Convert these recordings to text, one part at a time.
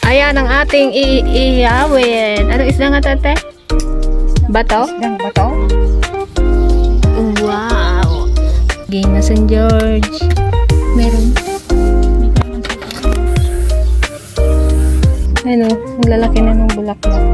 Ayan ang ating iihawin. Anong isda nga tate? Bato? Isdang bato. Wow! Game na St. George. Meron. Ano, ang lalaki na ng bulaklak.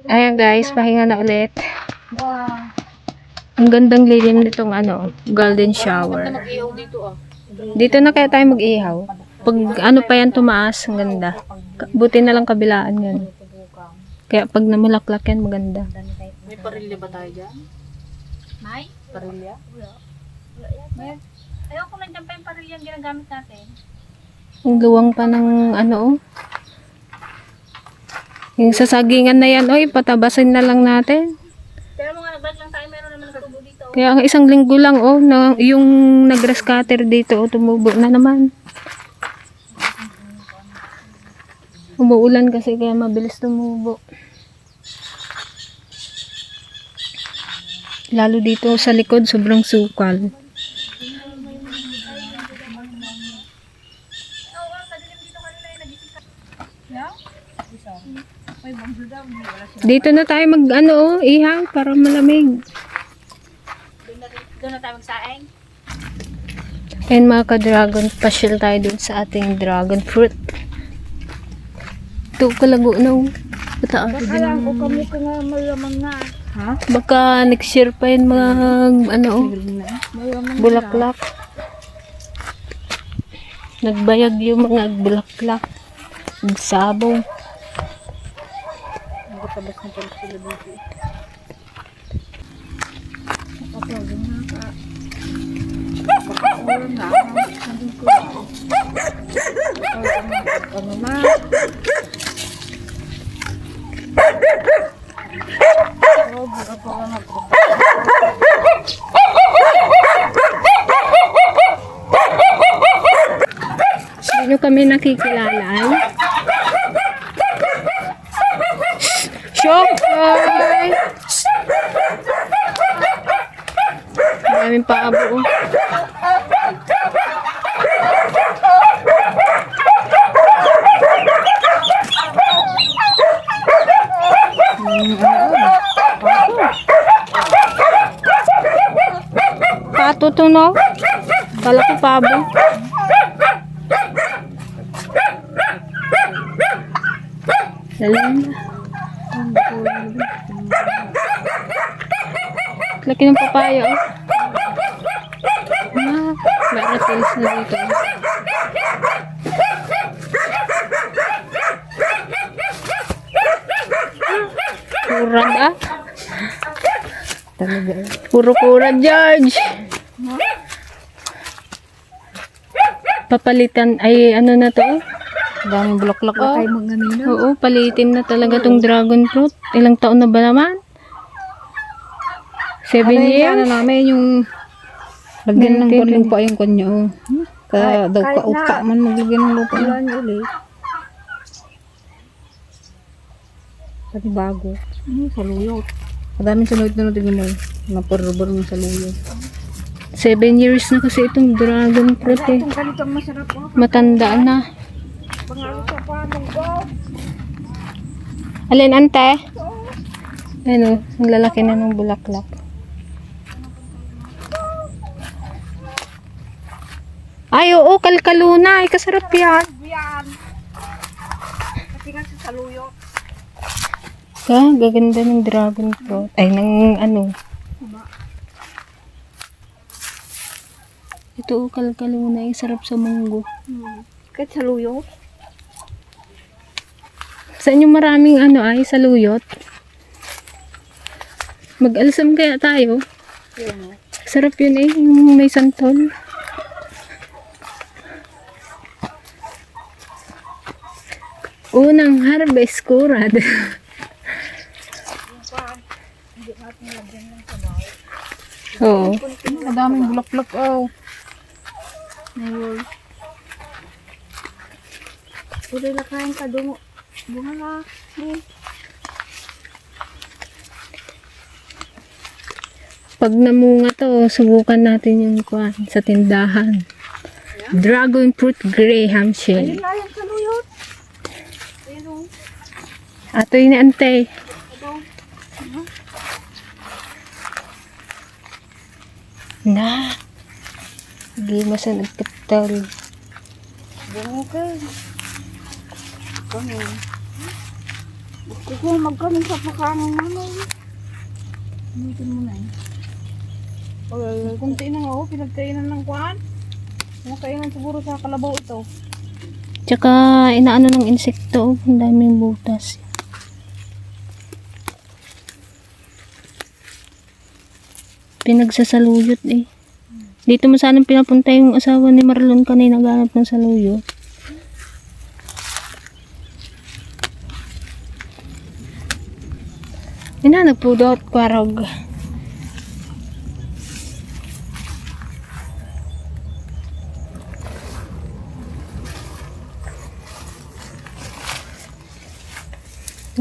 Ayan guys, pahinga na ulit. Wow. Ang gandang lilim nitong golden shower. Dito na kaya tayo mag-ihaw. Pag ano pa yan tumaas, ang ganda. Buti na lang kabilaan yan. Kaya pag namulaklak yan, maganda. May parilya ba tayo dyan? May? Parilya? Wala. Ayoko lang dyan pa yung parilya ang ginagamit natin. Ang gawang pa ng yung sasagingan na yan, patabasin na lang natin. Pero mga nag-vlog lang tayo, meron naman natubo dito. Kaya ang isang linggo lang, yung nag-rescatter dito, tumubo na naman. Umuulan kasi kaya mabilis tumubo. Lalo dito sa likod, sobrang sukal. Dito na tayo ihaw para malamig. Doon na tayo magsaing. And mga ka-dragon, pasyal tayo dun sa ating dragon fruit. Ito kalago na pataas. Alam ko kami ka nga malamang na. Ha? Baka next year pa yun mga bulaklak. Nagbayag yung mga bulaklak. Nagsabong. Nagtabas na pala sila dito. Nakapagod na. Ano na? Hindi nyo kami nakikilalaan. Shocker! Maraming paabo. Pato to, no? Kala ko pabo. Lalim. Laki ng papaya, oh. Ah, may reptiles na dito. Kurad, ah. Talaga. Puro kurad, George. Papalitan, ay ano na to? Daming bulaklak na kayo mga nina. Oo, palitin na talaga tong dragon fruit. Ilang taon na ba naman? 7 Ano years? namin yung lagyan ng Maintain. lupa yung kanya. Oh. Daw kauka man maglagyan ng lupa. Wala niyo ulit. Pati bago. Saluyot. Madaming saluyot na natin yun. Naparabaro ng saluyot. 7 years na kasi itong dragon fruit eh. Ganito masarap po. Matanda na. Pangalit sa panong ko. Alin, ante? Ano, ang lalaki na ng bulaklak. Ay, oo, kalkaluna. Ay, kasarap yan. Yan. Kasi nga sa saluyot. Gaganda ng dragon fruit. Ay, ng ano. Ito, kalkaluna. Ay, sarap sa munggo. Kahit saluyot. Saan yung maraming ano ay, saluyot? Mag-alsam kaya tayo. Sarap yun eh, yung may santol. Unang harvest kurad. Oo. Madaming bulaklak. Oh. Puro na kain ka doon. Bunga na. Pag namunga to, subukan natin yung kuwan sa tindahan. Dragon fruit graham shell. Wala yung saluyot. Ato yun ni ante. Na. Hindi masa nagkatal. Bunga ka. Kami. Gusto ko magkaroon sa pakanan namin. Umitin mo na eh. Kunti na nga oh, pinagkainan ng kuwan. Pinagkainan siguro sa kalabaw ito. Tsaka inaano ng insekto. Ang daming butas. Pinagsasaluyot eh. Dito mo sanang pinapunta yung asawa ni Marlon kanina naghanap ng saluyot. Ina, nagpudot kwarog.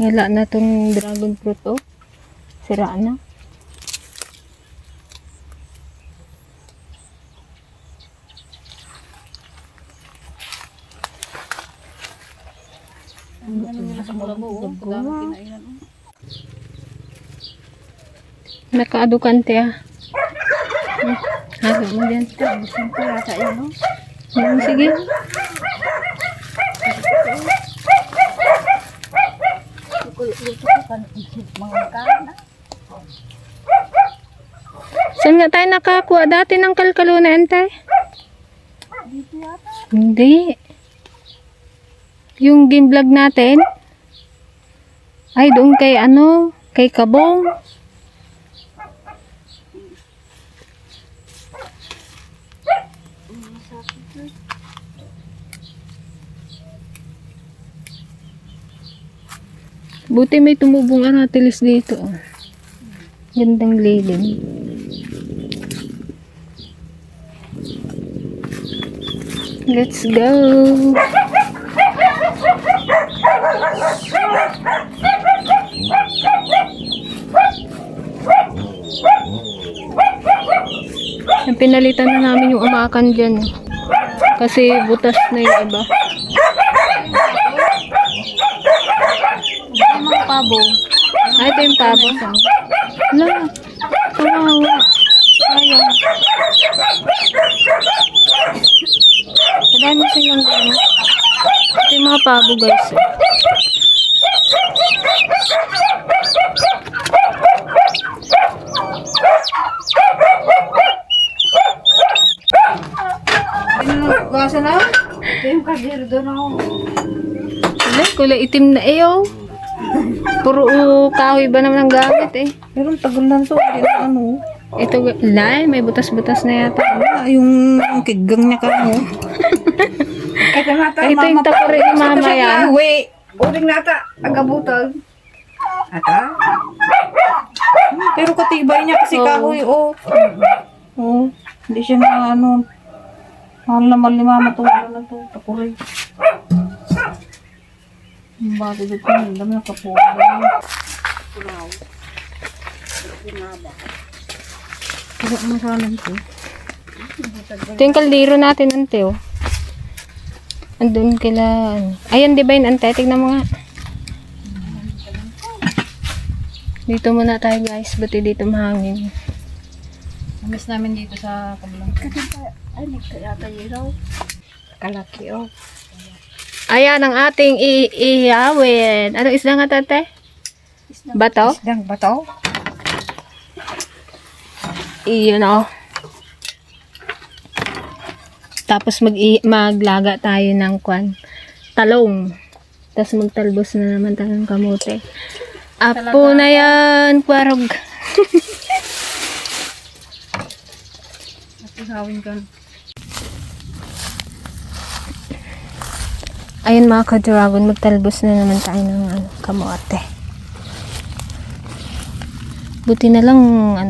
Wala na tong dragon fruit oh. Sira na. Nakaadukante ah. Hago mo dyan. Sige. Saan nga tayo nakakuha dati ng kalkaluna, ante? Hindi. Yung game vlog natin? Ay, doon kay ano? Kay Kabong. Buti may tumubong aratilis dito. Oh. Gandang lilim. Let's go! Pinalitan na namin yung umakan dyan. Kasi butas na yung iba. Yung mga pabo. Ay, ito yung pabo. Wala. Kawawa. Sayang. Kadami silang gano'n. Ito yung mga pabo guys. yung kaldero doon ako. Wala, kulay itim na oh. Puro kahoy ba naman ang gamit eh. Pero ang tagal lang to. Hindi na ano. Ito, lay, may butas-butas na yata. Wala, yung kigang niya ka mo. Ito nata, Ito yung tapore ni mama yan. Uling nata, agabutol. Ata? Pero katibay niya kasi Oo. kahoy, oh. Oh, hindi siya na ano. Mahal naman ni mama to. Wala na to, tapore. Ang bago dito, ang dami ng kapore. Pero masalan to. Ito yung kaldero natin, ante, oh. Andun kila, ano. Ayan, di ba yun, ante? Tignan mo nga. Dito muna tayo, guys. Buti dito mahangin. Namiss namin dito sa kabilang. Ay, nagkayata yun. Kalaki, oh. Ayan ang ating ihawin. Anong isda nga, tate? Bato? Isdang bato? Iyon, oh. Tapos maglaga tayo ng talong. Tapos magtalbos na naman tayo ng kamote. Apo na yan, kwarog. Ihawin ka. Ayun mga ka-dragon, magtalbos na naman tayo ng kamote. Buti na lang,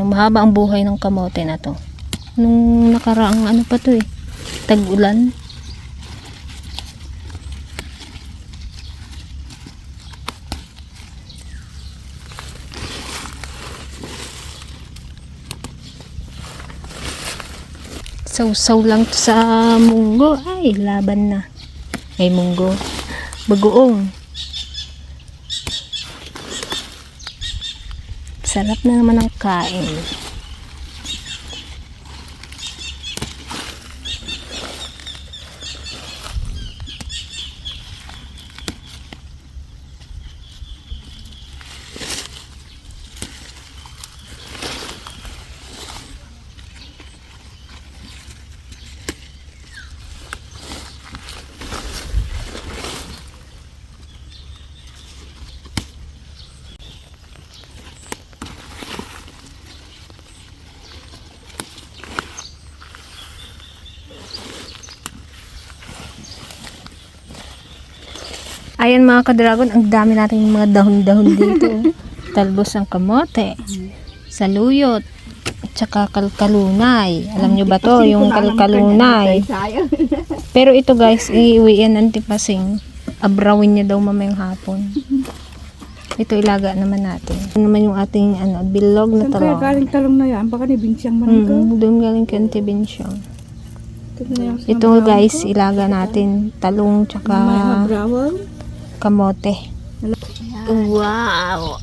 mahaba ang buhay ng kamote na to. Nung nakaraang pa to eh, tag-ulan. Saw-saw lang to sa munggo. Ay, laban na. Ay, munggo. Bagoong. Sarap na naman ang kain. Ayan mga ka-dragon, ang dami nating mga dahon-dahon dito. Talbos ng kamote, saluyot, at saka kalkalunay. Alam nyo ba to? Yung kalkalunay. Pero ito guys, iiwi yan antipasing. Abrawin niya daw mamayang hapon. Ito ilaga naman natin. Ito naman yung ating bilog na talong. galing talong na yan, baka ni Binsyang Manika. Doon galing kay Auntie Bensyang. Ito guys, ilaga natin. Talong tsaka kamote. Wow!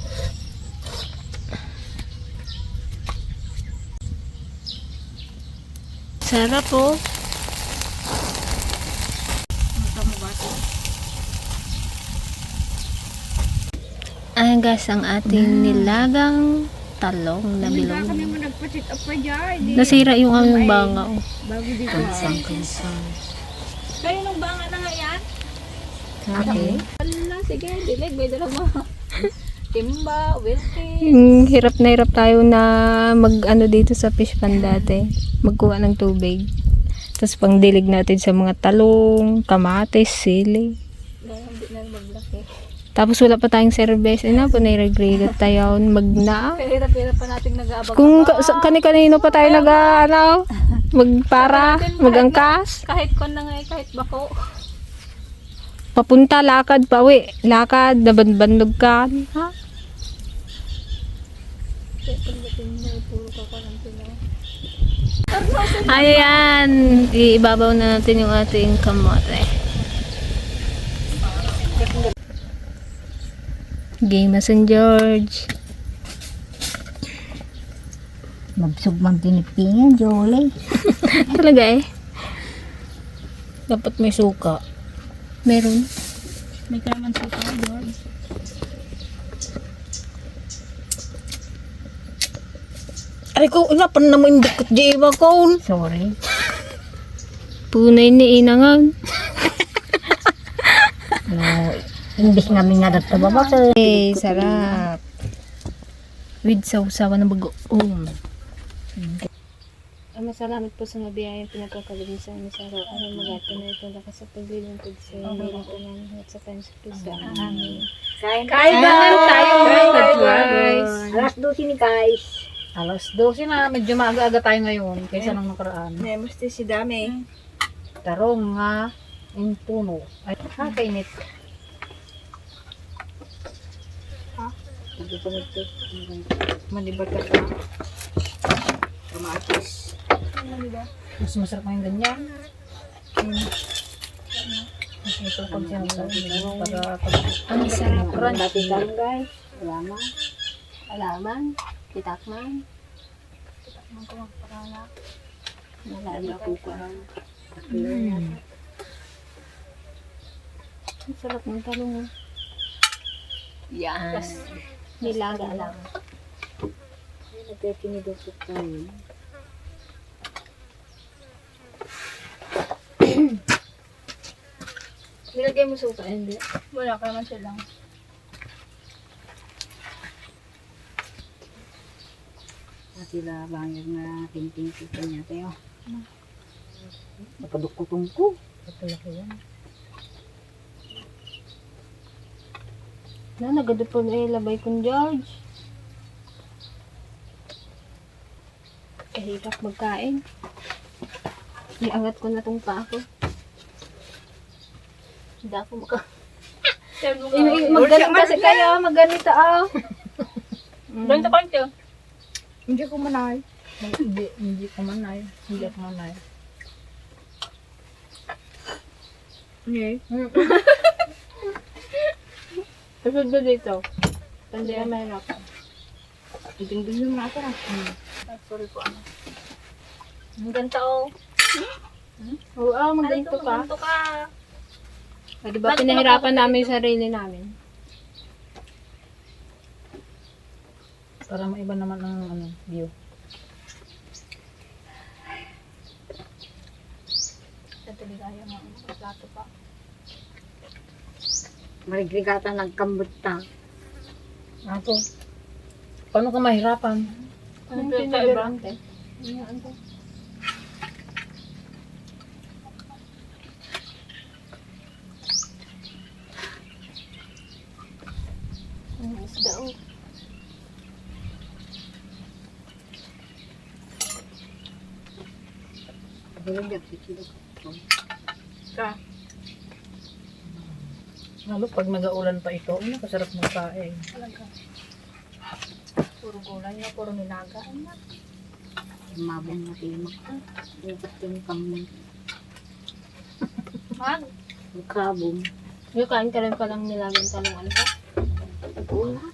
Sarap po. Ayan guys, ang ating nilagang talong na bilog. Nasira yung aming banga. Kayo nung banga na nga yan? Okay. Wala, sige, dilig, may dala mo. Timba, wilkie. Hirap na hirap tayo na dito sa fish pond dati. Magkuha ng tubig. Tapos pangdilig natin sa mga talong, kamatis, sili. Hindi na maglaki. Tapos wala pa tayong service. Ina po na-regret tayo magna. Hirap-hirap pa natin nag-aabag. Kung kani-kanino pa tayo magpara, magangkas. Kahit kon na nga kahit bako. Papunta, lakad, pawi. Lakad, nabanbandog ka. Ha? Ayan, iibabaw na natin yung ating kamote. Game St. George. Mabsog man tinipingan, Jolie. Talaga eh. Dapat may suka. Meron. May kaman sa ito, George. Aray ko, inapan na mo yung dukot di iba ko. Sorry. Punay ni inangan. Imbis nga may nga nagtababa sa Eh, sarap. With sausawan ng bagoong. Masalamat po sa mabiyayang pinagkakaligin sa amin sa araw-araw magato na ito lakas sa paglilingkod sa inyo ito namin at sa kanyang Kristo. Amen. kain. tayo guys. Alas 12 ni guys. Alas 12 na, medyo maaga-aga tayo ngayon kaysa nung nakaraan. Musti si Dami. Tarong nga, yung puno. Ay, kainit. Hindi pa nito. Malibat ka pa. Kamatis. Mas masarap nga yung ganyan. Mas masarap pag sinasabi. Para Ang sarap. crunch. Dati tayo guys. Alaman. Alaman. Kitakman. Kitakman ko magparala. Nalala ko ko. Ang sarap ng talong. Yan. Nilaga lang. Nagkakinidosok tayo. Nilagay mo suka, hindi? Wala ka naman silang. Sila bangag na tinting-tinting niya tayo. Nakadukutong ko. Kapalaki yan. Na, nagadupon eh, labay kong George. Kahirap magkain. Iangat ko na tong paa ko. Hindi ako Magganito kasi kayo, magganito Ganito konti. Hindi ko manay. Hindi ko manay. Hindi ako manay. Okay. Tapos ba dito? Tandi ang mahirap. Tingin yung nasa na. Sorry po ano. Ang ganda Oo, magganito ka. Ganito ka. Di ba pinahirapan namin yung sarili namin? Para maiba naman ang view. Tataligaya mo ang plato pa. Marigligata nagkambot ta. Ako. Paano ka mahirapan? Ano sa iba? Isda Bulog si Chilo. Ka. Lalo pag nag-aulan pa ito, kasarap magkain. Talaga. Puro gulay na, puro nilaga. Mabong na timak. Dapat yung kami. Mag. Kabong. Yung kain ka rin palang nilagang talong ano ka? Wala.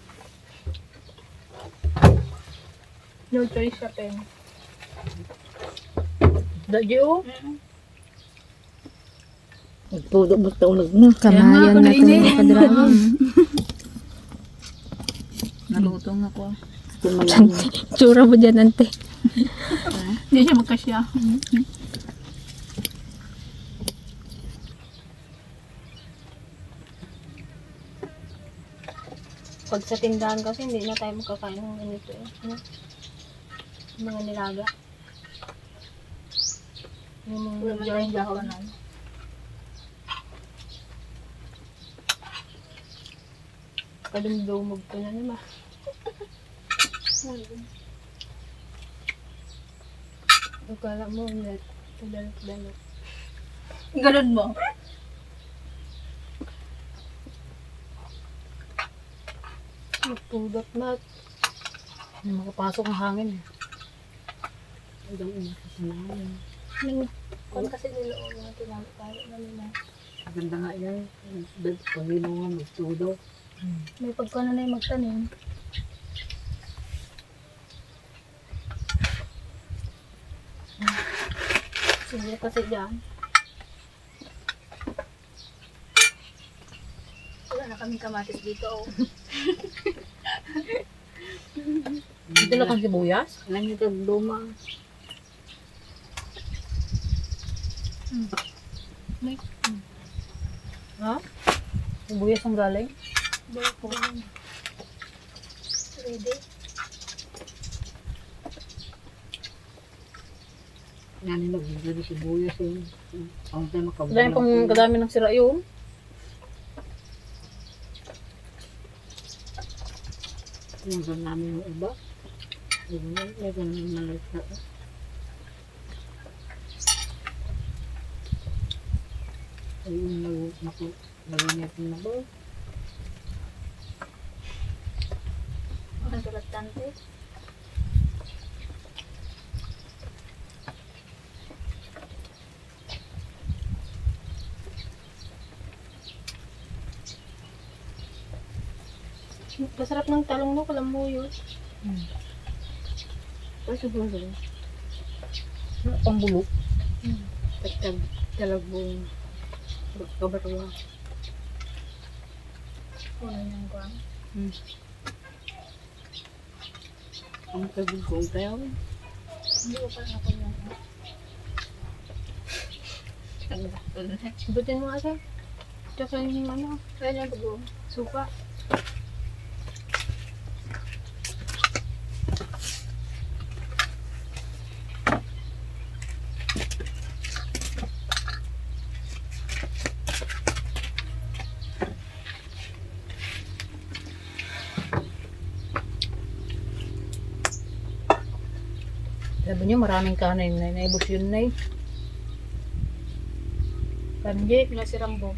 No choice siya, Pen. Dadyo. Nagtudo mo taunag na. Kamayan na ito mga kadrama. Nalutong ako. Tsura mo dyan, ante. Hindi siya magkasya. Pag sa tindahan kasi, hindi na tayo magkakain ng ganito eh. Ano? Yung mga nilaga. Yung mga Wala man tayong dahon. kadumdumog ko na naman. Akala mo, ulit. Dalot-dalot. Ganun mo. Nagpudot mat. Hindi makapasok ang hangin. Hanggang umakasanayan. Kung kasi niloon na tinalo tayo na nila. Ganda nga yan. Panginoon, magtudo. May pagkano na yung magtanim. Sige kasi dyan. Wala na kaming kamatis dito. Oh. Dito lang kang sibuyas? Alam niyo ito, luma. May Ha? Sibuyas ang galing. Ready? Yan nila, bigla sibuyas yun. Ang tayo Kadami ng sira yun. Yung doon namin yung iba. Yung may ganun maliit na. Ayun, nag-natin na ba? Ang sulat tante. Masarap ng talong mo, kalamuyot. Ay, sobrang galing. Pambulok. Tagtag, talagong, kabatawa. Kunin yung kuwan. Ang kagugong tayo. Hindi ko pa ako yan. Butin mo kasi. Tsaka yung ano, Kaya niya bago. suka. Sabi niyo maraming kanin na naibos yun na Kanji, pinasirang bo.